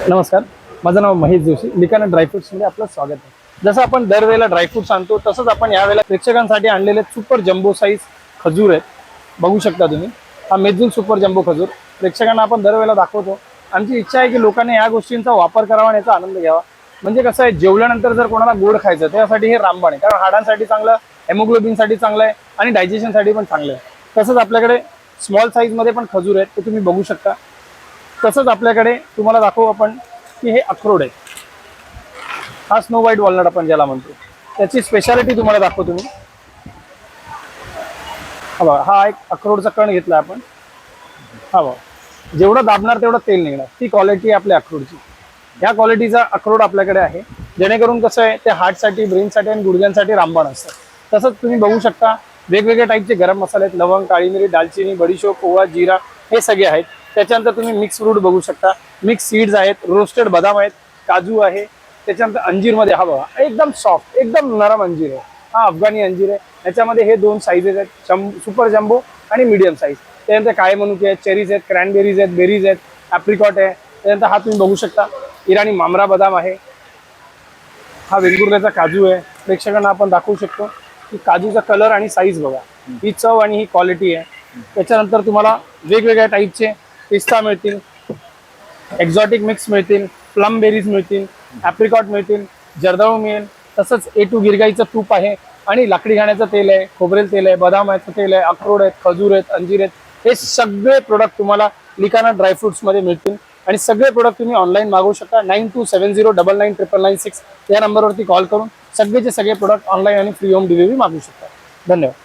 नमस्कार, माझं नाव महेश जोशी. लिकाना ड्रायफ्रुट्समध्ये आपलं स्वागत आहे. जसं आपण दरवेळेला ड्रायफ्रुट्स आणतो तसंच आपण यावेळेला प्रेक्षकांसाठी आणलेले सुपर जम्बो साईज खजूर आहेत. बघू शकता तुम्ही, हा मेजून सुपर जम्बो खजूर प्रेक्षकांना आपण दरवेळेला दाखवतो. आमची इच्छा आहे की लोकांनी या गोष्टींचा वापर करावा आणि याचा आनंद घ्यावा. म्हणजे कसं आहे, जेवल्यानंतर जर कोणाला गोड खायचं त्यासाठी हे रामबाण आहे, कारण हाडांसाठी चांगलं, हेमोग्लोबिनसाठी चांगलं आहे आणि डायजेशनसाठी पण चांगलं आहे. तसंच आपल्याकडे स्मॉल साईजमध्ये पण खजूर आहेत, ते तुम्ही बघू शकता. तसंच आपल्याकडे तुम्हाला दाखवू आपण की हे अक्रोड आहे. हा स्नो व्हाईट वॉलनट आपण ज्याला म्हणतो, त्याची स्पेशालिटी तुम्हाला दाखवतो मी. हा बघा, हा एक अक्रोडचा कण घेतला आपण. हा बघा, जेवढं दाबणार तेवढं तेल निघणार, ती क्वालिटी आहे आपल्या अक्रोडची. ह्या क्वालिटीचा अक्रोड आपल्याकडे आहे, जेणेकरून कसं आहे, ते हार्टसाठी, ब्रेनसाठी आणि गुडघ्यांसाठी रामबाण असतं. तसंच तुम्ही बघू शकता वेगवेगळ्या टाईपचे गरम मसाले आहेत. लवंग, काळी मिरी, दालचिनी, बडीशोप, ओवा, जिरा हे सगळे आहेत. त्याच्यानंतर तुम्ही मिक्स फ्रूट बघू शकता, मिक्स सीड्स आहेत, रोस्टेड बदाम आहेत, काजू आहे. त्याच्यानंतर अंजीरमध्ये हा बघा, एकदम सॉफ्ट, एकदम नरम अंजीर आहे. हा अफगाणी अंजीर आहे. याच्यामध्ये हे दोन साईजेस आहेत, सुपर जम्बो आणि मीडियम साईज. त्यानंतर काळे मनुके आहेत, चेरीज आहेत, क्रॅनबेरीज आहेत, बेरीज आहेत, ॲप्रिकॉट आहे. त्यानंतर हा तुम्ही बघू शकता इराणी मामरा बदाम आहे. हा वेंगुर्ल्याचा काजू आहे. प्रेक्षकांना आपण दाखवू शकतो की काजूचा कलर आणि साईज बघा, ही चव आणि ही क्वालिटी आहे. त्याच्यानंतर तुम्हाला वेगवेगळ्या टाईपचे पिस्ता मिळतील, एक्झॉटिक मिक्स मिळतील, प्लम बेरीज मिळतील, ॲप्रिकॉट मिळतील, जर्दाळू मिळेल. तसंच A2 गिरगाईचं तूप आहे आणि लाकडी घाण्याचं तेल आहे, खोबरेल तेल आहे, बदामाचं तेल आहे, अक्रोड आहेत, खजूर आहेत, अंजीर आहेत. हे सगळे प्रोडक्ट तुम्हाला लिकाना ड्रायफ्रुट्समध्ये मिळतील. आणि सगळे प्रोडक्ट तुम्ही ऑनलाईन मागवू शकता. 9270999996 या नंबरवरती कॉल करून सगळेचे सगळे प्रोडक्ट ऑनलाईन आणि फ्री होम डिलिव्हरी मागवू शकता. धन्यवाद.